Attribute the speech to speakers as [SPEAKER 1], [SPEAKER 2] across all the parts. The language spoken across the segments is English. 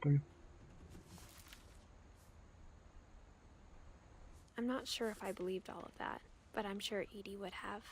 [SPEAKER 1] 떨려.
[SPEAKER 2] I'm not sure if I believed all of that, but I'm sure Edie would have.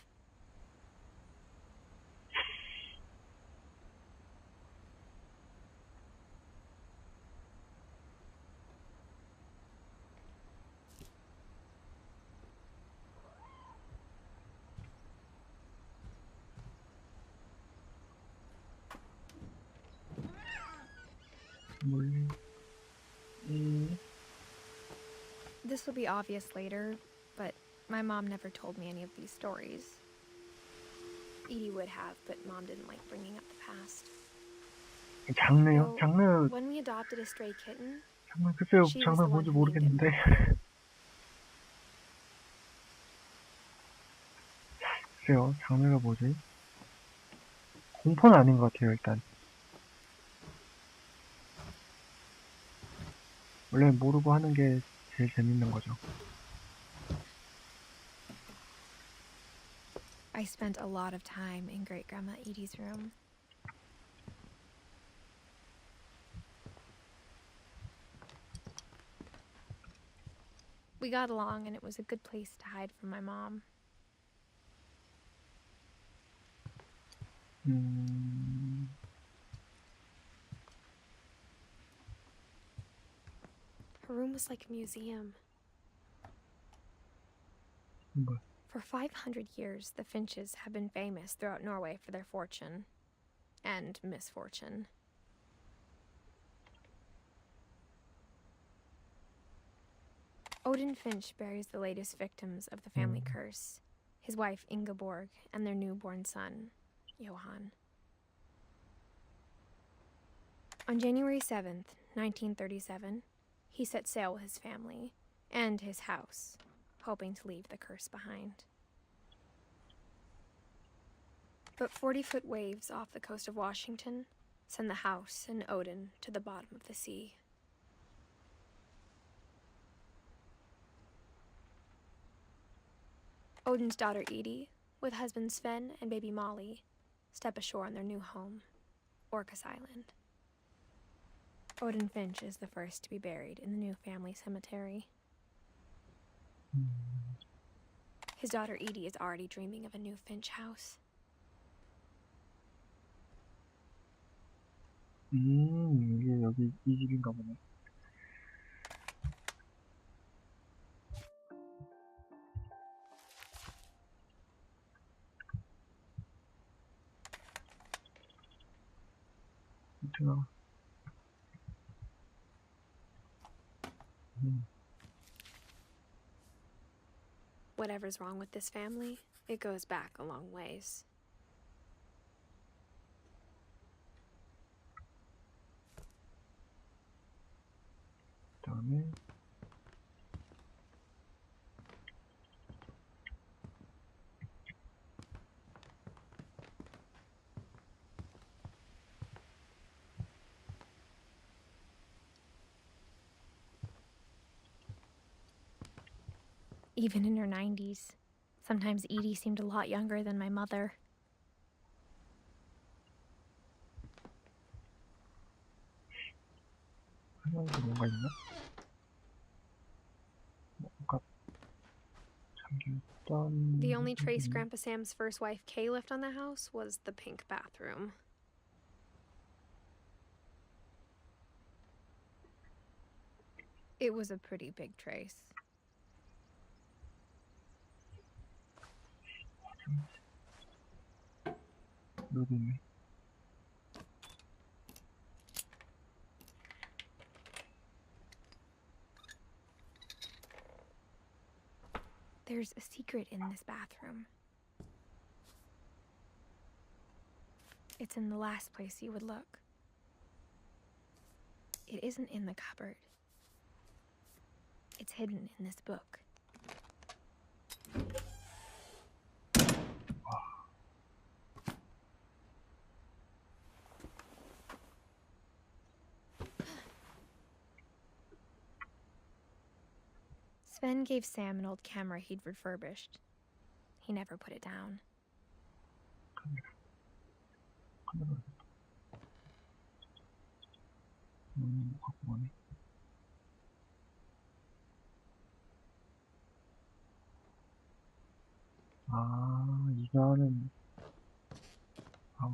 [SPEAKER 2] This will be obvious later, but my mom never told me any of these stories. Edie would have, but Mom didn't like bringing up the past.
[SPEAKER 1] 장르요?
[SPEAKER 2] Well,
[SPEAKER 1] 장르,
[SPEAKER 2] when we adopted a stray kitten,
[SPEAKER 1] 글쎄요.
[SPEAKER 2] she was
[SPEAKER 1] 장르
[SPEAKER 2] the one
[SPEAKER 1] 뭔지
[SPEAKER 2] who named it
[SPEAKER 1] 모르겠는데.
[SPEAKER 2] Mom.
[SPEAKER 1] 글쎄요. 장르가 뭐지? 공포는 아닌 것 같아요, 일단. 원래 모르고 하는 게 제일 재밌는 거죠.
[SPEAKER 2] I spent a lot of time in Great-Grandma Edie's room. We got along, and it was a good place to hide from my mom. Her room was like a museum.
[SPEAKER 1] 뭐야?
[SPEAKER 2] For 500 years, the Finches have been famous throughout Norway for their fortune and misfortune. Odin Finch buries the latest victims of the family curse, his wife Ingeborg and their newborn son, Johan. On January 7th, 1937, he set sail with his family and his house, hoping to leave the curse behind. But 40-foot waves off the coast of Washington send the house and Odin to the bottom of the sea. Odin's daughter Edie, with husband Sven and baby Molly, step ashore on their new home, Orcas Island. Odin Finch is the first to be buried in the new family cemetery. His daughter Edie is already dreaming of a new Finch house.
[SPEAKER 1] 이게 여기 이 집인가 보네. 제가
[SPEAKER 2] Whatever's wrong with this family, it goes back a long ways.
[SPEAKER 1] 그다음에
[SPEAKER 2] Even in her 90s, sometimes Edie seemed a lot younger than my mother.
[SPEAKER 1] 할머니도 뭔가 있나? 뭔가 잠겼던.
[SPEAKER 2] The only trace Grandpa Sam's first wife Kay left on the house was the pink bathroom. It was a pretty big trace.
[SPEAKER 1] 여기 있네.
[SPEAKER 2] There's a secret in this bathroom. It's in the last place you would look. It isn't in the cupboard. It's hidden in this book. Sven gave Sam an old camera he'd refurbished. He never put it down.
[SPEAKER 1] 갖고 가네. 아, 이거는, 아,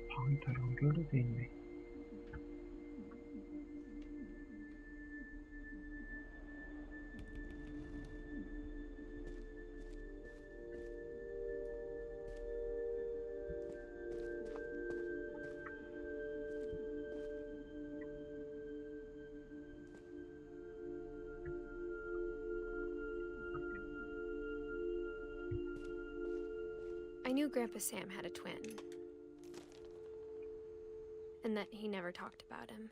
[SPEAKER 1] 방이 다 연결도 돼 있네.
[SPEAKER 2] I knew Grandpa Sam had a twin, and that he never talked about him.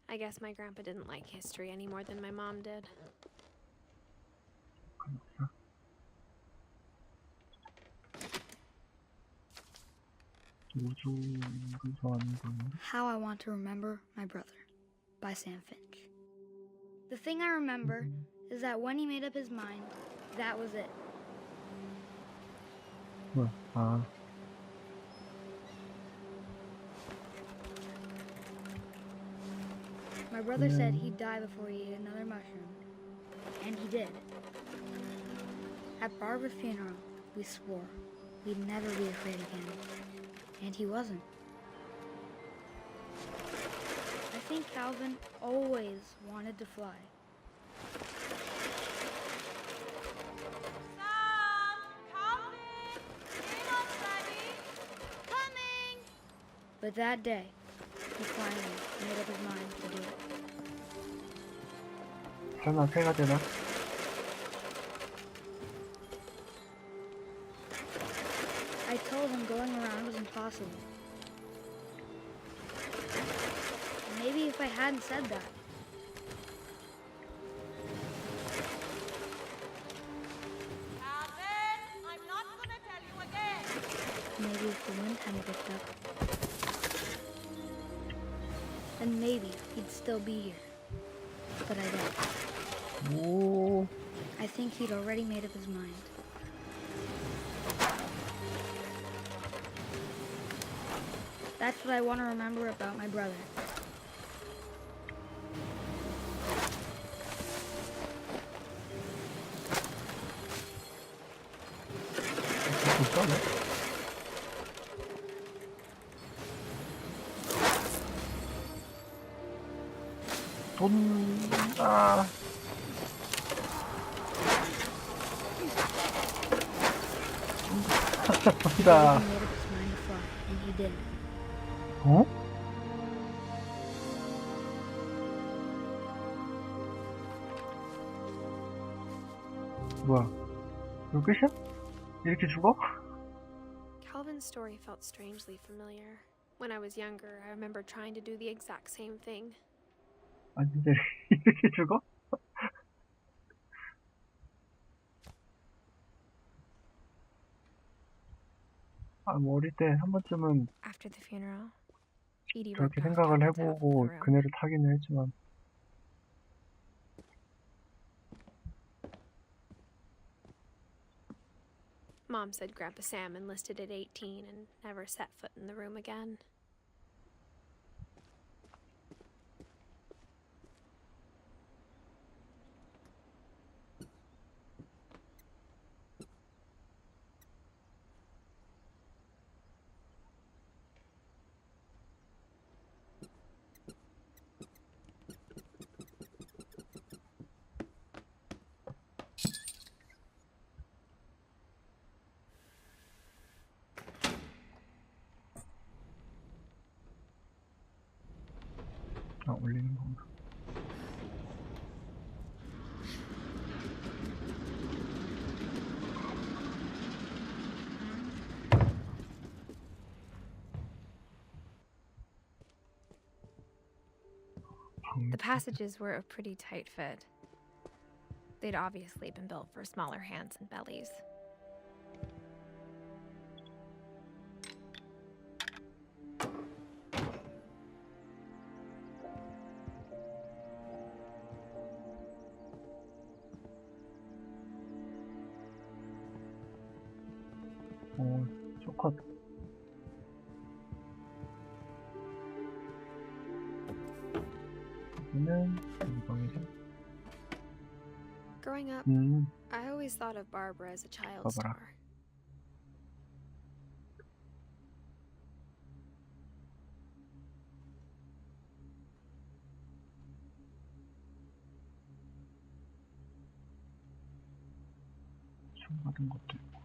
[SPEAKER 2] I guess my grandpa didn't like history any more than my mom did.
[SPEAKER 3] How I Want to Remember My Brother by Sam Finch. The thing I remember is that when he made up his mind, that was it.
[SPEAKER 1] 뭐야, 아,
[SPEAKER 3] My brother said he'd die before he ate another mushroom. And he did. At Barbara's funeral, we swore we'd never be afraid again. And he wasn't. I think Calvin always wanted to fly.
[SPEAKER 4] Sam! Calvin! Dinner's ready! Coming!
[SPEAKER 3] But that day, he finally made up his mind to do it.
[SPEAKER 1] 설마 새가 되나?
[SPEAKER 3] I told him going around was impossible. Maybe if I hadn't said that,
[SPEAKER 4] Calvin! I'm not gonna tell you again!
[SPEAKER 3] maybe if the wind hadn't picked up, then maybe he'd still be here. But I don't.
[SPEAKER 1] 오,
[SPEAKER 3] I think he'd already made up his mind. That's what I want to remember about my brother.
[SPEAKER 1] 볼까? 돈다.
[SPEAKER 3] He
[SPEAKER 1] 돈다.
[SPEAKER 3] already made up his mind to fly, and he did.
[SPEAKER 1] 어? 뭐야? 이거 끝이야? 이렇게 죽어?
[SPEAKER 2] Calvin's story felt strangely familiar. When I was younger, I remember trying to do the exact same thing.
[SPEAKER 1] 아니 근데 이렇게 죽어? 아, 뭐 어릴 때 한 번쯤은
[SPEAKER 2] After the funeral, Edie
[SPEAKER 1] 그렇게
[SPEAKER 2] ripped off
[SPEAKER 1] 생각을
[SPEAKER 2] Calvin's outfit
[SPEAKER 1] 해보고
[SPEAKER 2] for the room.
[SPEAKER 1] 그네를 타기는 했지만
[SPEAKER 2] Mom said Grandpa Sam enlisted at 18 and never set foot in the room again.
[SPEAKER 1] 아, 올리는 건가?
[SPEAKER 2] The passages were a pretty tight fit. They'd obviously been built for smaller hands and bellies.
[SPEAKER 1] 쇼컷. 여기는 방이죠.
[SPEAKER 2] Growing up, I always thought of Barbara as a child
[SPEAKER 1] 봐봐라.
[SPEAKER 2] star.
[SPEAKER 1] 총 받은 것도 있고.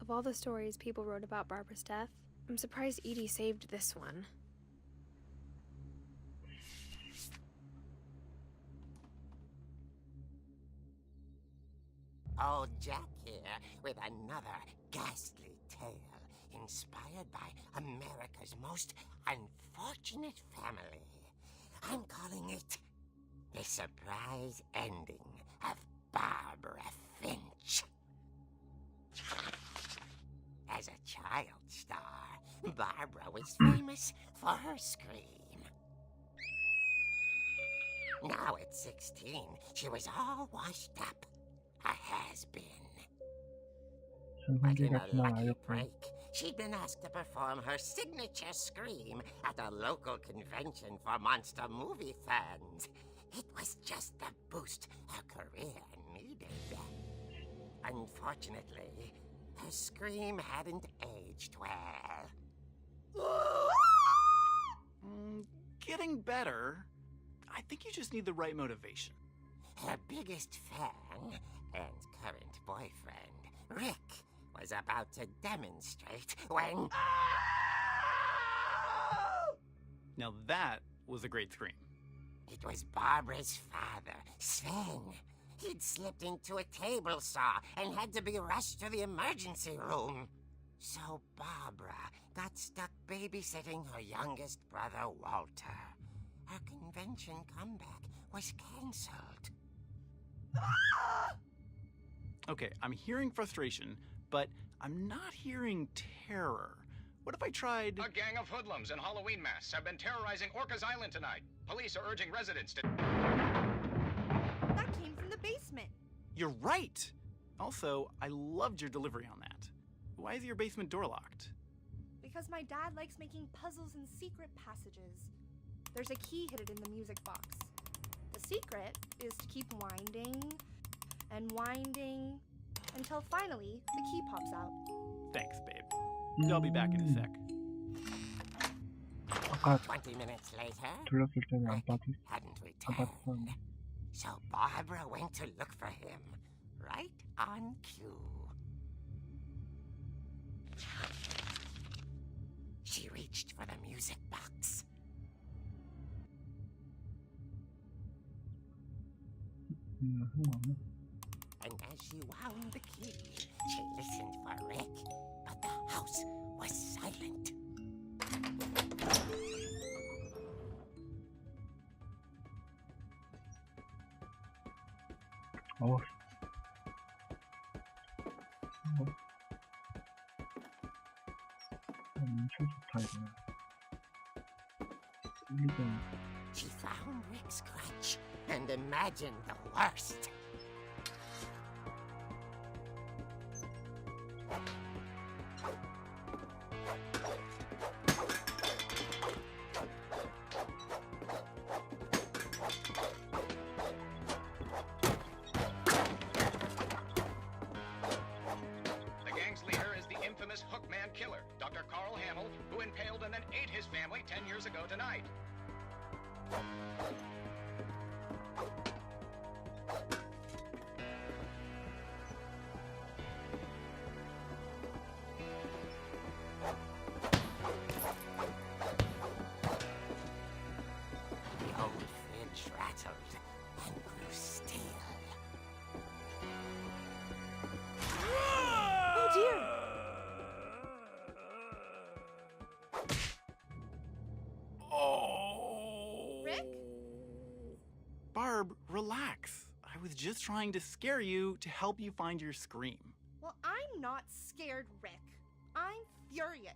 [SPEAKER 2] Of all the stories people wrote about Barbara's death, I'm surprised Edie saved this one.
[SPEAKER 5] Old Jack here with another ghastly tale inspired by America's most unfortunate family. I'm calling it The Surprise Ending of Barbara Finch. As a child star, Barbara was famous for her scream. Now at 16, she was all washed up. A has-been. But in a lucky break, she'd been asked to perform her signature scream at a local convention for monster movie fans. It was just the boost her career needed. Unfortunately, her scream hadn't aged well.
[SPEAKER 6] Getting better. I think you just need the right motivation.
[SPEAKER 5] Her biggest fan and current boyfriend, Rick, was about to demonstrate when...
[SPEAKER 6] Now that was a great scream.
[SPEAKER 5] It was Barbara's father, Sven. He'd slipped into a table saw and had to be rushed to the emergency room. So Barbara got stuck babysitting her youngest brother, Walter. Her convention comeback was cancelled.
[SPEAKER 6] Okay, I'm hearing frustration, but I'm not hearing terror. What if I tried...
[SPEAKER 7] A gang of hoodlums in Halloween masks have been terrorizing Orcas Island tonight. Police are urging residents to...
[SPEAKER 4] That came from the basement.
[SPEAKER 6] You're right! Also, I loved your delivery on that. Why is your basement door locked?
[SPEAKER 8] Because my dad likes making puzzles and secret passages. There's a key hidden in the music box. The secret is to keep winding and winding until finally the key pops out.
[SPEAKER 6] Thanks, babe. I'll be back in a sec.
[SPEAKER 1] 아까
[SPEAKER 5] 20 minutes later,
[SPEAKER 1] 둘렀을 때는 안
[SPEAKER 5] Rick
[SPEAKER 1] 빠지.
[SPEAKER 5] hadn't
[SPEAKER 1] 안
[SPEAKER 5] returned.
[SPEAKER 1] 빠졌었는데.
[SPEAKER 5] So Barbara went to look for him, right on cue. She reached for the music box.
[SPEAKER 1] 상관없네.
[SPEAKER 5] And as she wound the key, she listened for Rick, but the house was silent.
[SPEAKER 1] 어우. 엄청 좋다, 이거. 1, 2등.
[SPEAKER 5] She found Rick's crutch and imagined the worst.
[SPEAKER 7] The gang's leader is the infamous Hookman killer, Dr. Carl Hamill, who impaled and then ate his family 10 years ago tonight.
[SPEAKER 5] The old
[SPEAKER 6] just trying to scare you to help you find your scream.
[SPEAKER 8] Well, I'm not scared, Rick. I'm furious.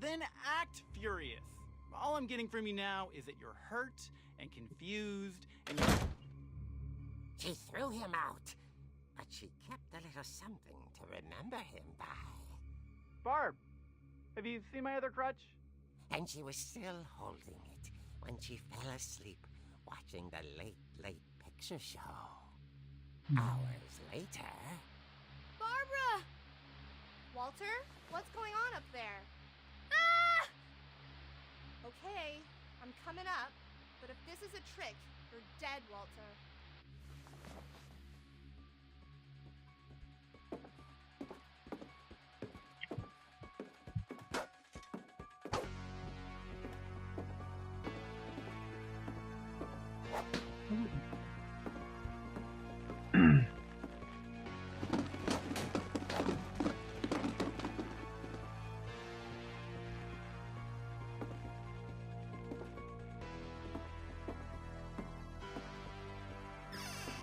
[SPEAKER 6] Then act furious. All I'm getting from you now is that you're hurt and confused and
[SPEAKER 5] She threw him out, but she kept a little something to remember him by.
[SPEAKER 6] Barb, have you seen my other crutch?
[SPEAKER 5] And she was still holding it when she fell asleep watching the late picture show. Hours later...
[SPEAKER 8] Barbara! Walter, what's going on up there? Ah! Okay, I'm coming up, but if this is a trick, you're dead, Walter.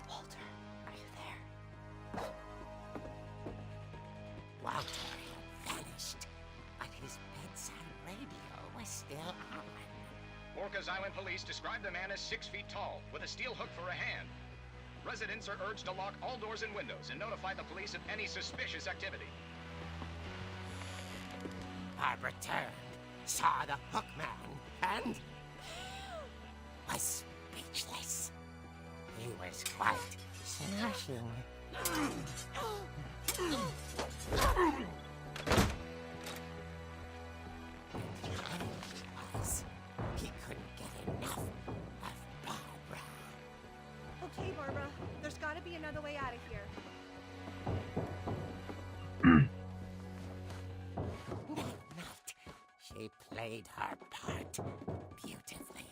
[SPEAKER 8] Walter, are you there?
[SPEAKER 5] Walter had vanished, but his bedside radio was still on.
[SPEAKER 7] Orcas Island police describe the man as 6 feet tall, with a steel hook for a hand. Residents are urged to lock all doors and windows and notify the police of any suspicious activity.
[SPEAKER 5] Barbara turned, saw the hook man, and was speechless. He was quite smashing. He couldn't get enough of Barbara.
[SPEAKER 8] Okay, Barbara, there's gotta be another way out of here.
[SPEAKER 5] That night, she played her part beautifully.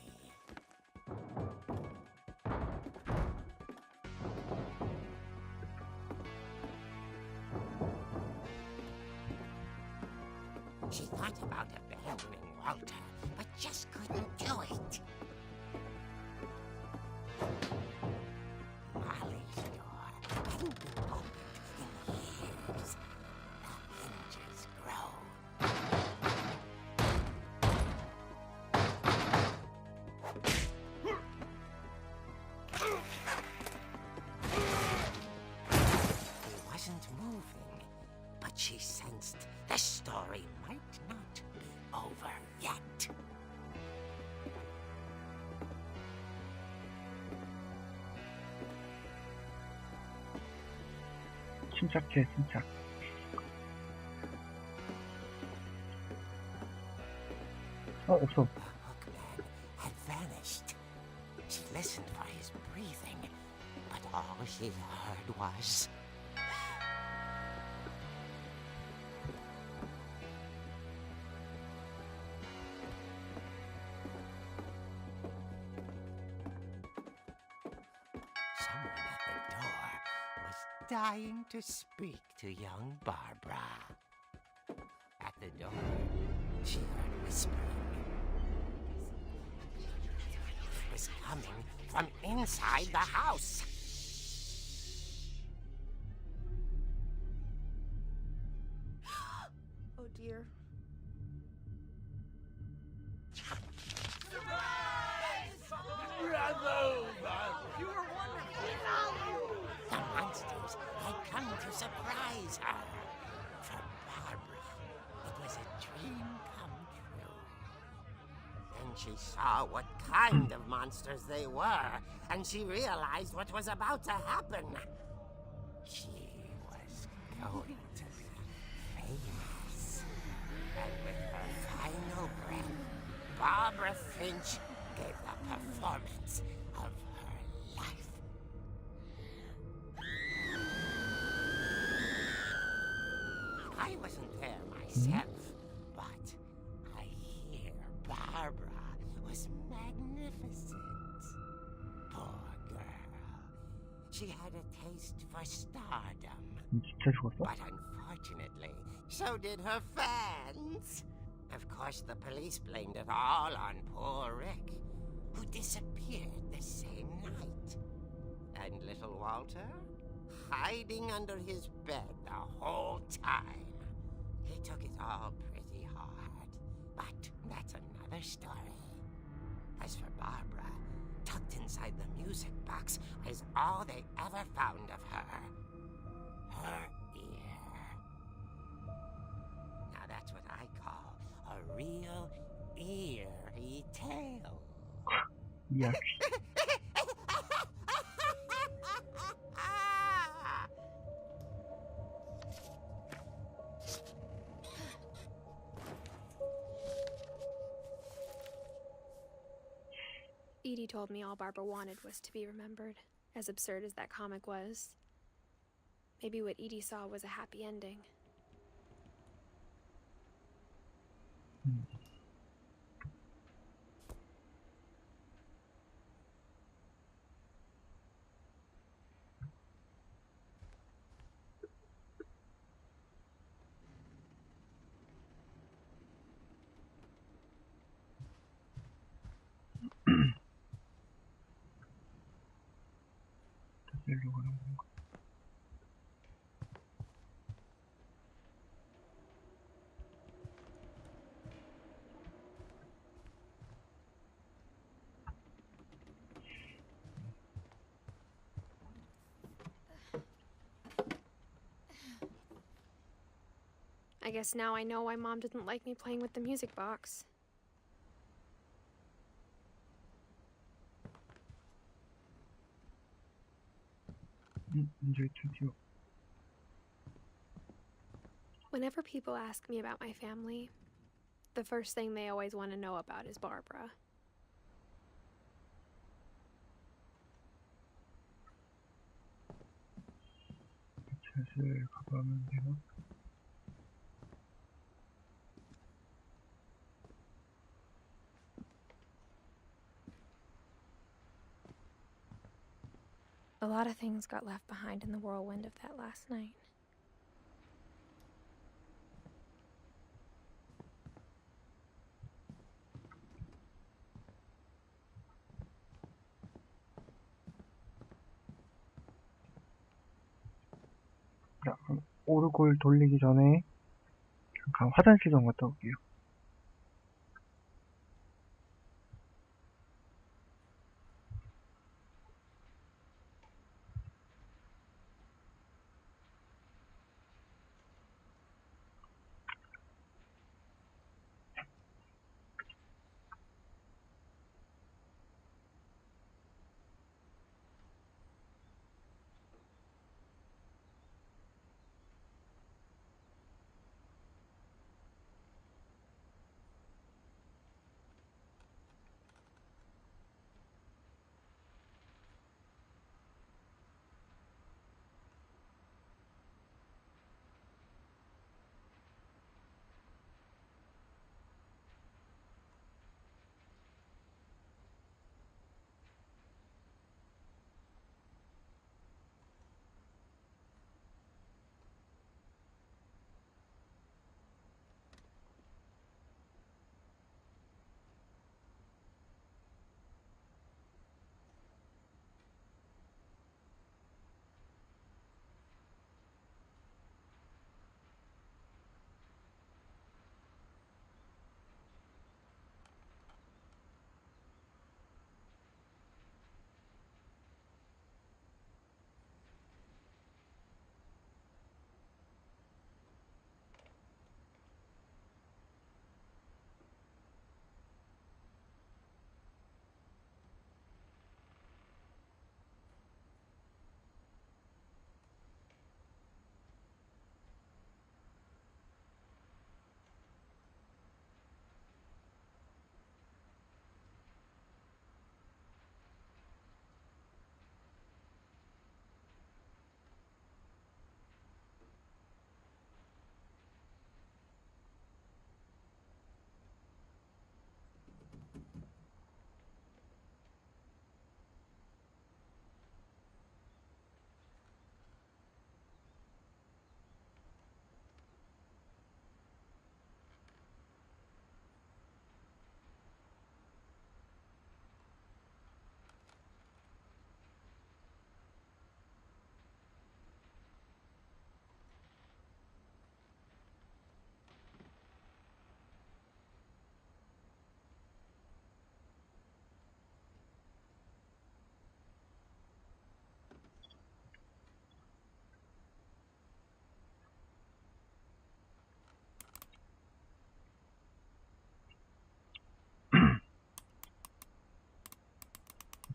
[SPEAKER 5] She thought about abandoning Walter, but just couldn't do it. Molly's door hadn't been opened in years. The hinges grow. He wasn't moving, but she sensed the story might not be over yet.
[SPEAKER 1] 침착해, 침착. 없어.
[SPEAKER 5] The hookman had vanished. She listened for his breathing, but all she heard was... someone at the door was dying to speak to young Barbara. At the door, she heard whispering. It was coming from inside the house.
[SPEAKER 8] Oh dear.
[SPEAKER 5] The monsters had come to surprise her. For Barbara, it was a dream come true. Then she saw what kind of monsters they were, and she realized what was about to happen. She was going to be famous. And with her final breath, Barbara Finch gave the performance of her life. I wasn't there myself, but I hear Barbara was magnificent. Poor girl. She had a taste for stardom.
[SPEAKER 1] 진짜 죽었어?
[SPEAKER 5] But unfortunately, so did her fans. Of course, the police blamed it all on poor Rick, who disappeared the same night. and little Walter? Hiding under his bed the whole time. He took it all pretty hard. But that's another story. As for Barbara, tucked inside the music box is all they ever found of her. Her ear. Now that's what I call a real eerie tale.
[SPEAKER 1] 이야기.
[SPEAKER 2] Edie told me all Barbara wanted was to be remembered, as absurd as that comic was. Maybe what Edie saw was a happy ending.
[SPEAKER 1] 일로 가는 건가?
[SPEAKER 2] I guess now I know why Mom didn't like me playing with the music box.
[SPEAKER 1] 이제 드디어.
[SPEAKER 2] Whenever people ask me about my family, the first thing they always want to know about is Barbara.
[SPEAKER 1] 슬슬 가보면 되나?
[SPEAKER 2] A lot of things got left behind in the whirlwind of that last night.
[SPEAKER 1] 자, 오르골 돌리기 전에 잠깐 화장실 좀 갔다 올게요.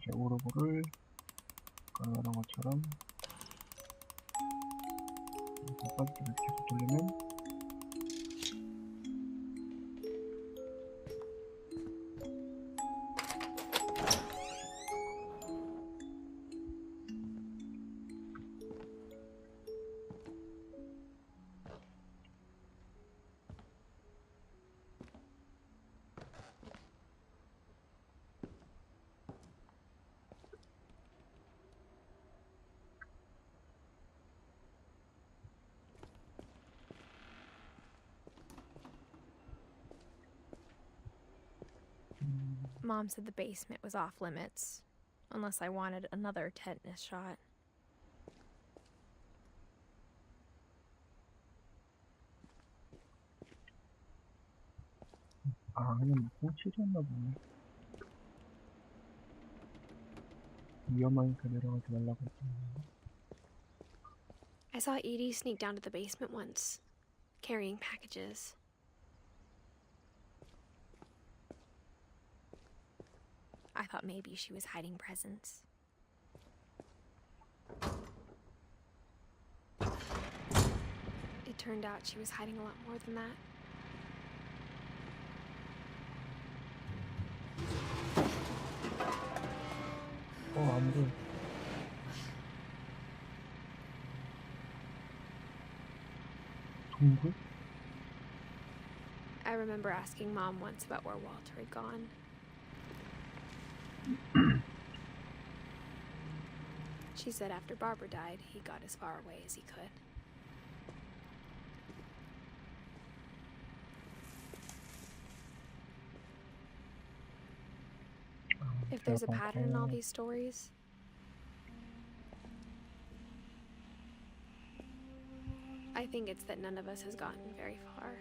[SPEAKER 1] 이렇게 오르골을 말한 것처럼 빠지기를 계속 돌리면
[SPEAKER 2] Mom said the basement was off limits, unless I wanted another tetanus shot.
[SPEAKER 1] 그냥 꽁치였나 보네. 위험하니까 내려가지 말라고 했잖아.
[SPEAKER 2] I saw Edie sneak down to the basement once, carrying packages. I thought maybe she was hiding presents. It turned out she was hiding a lot more than that.
[SPEAKER 1] 안 돼. 동굴?
[SPEAKER 2] I remember asking Mom once about where Walter had gone. She said after Barbara died, he got as far away as he could. If there's a pattern in all these stories, I think it's that none of us has gotten very far.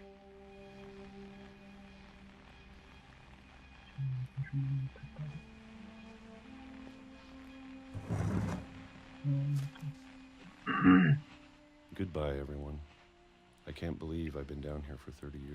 [SPEAKER 9] Goodbye, everyone. I can't believe I've been down here for 30 years.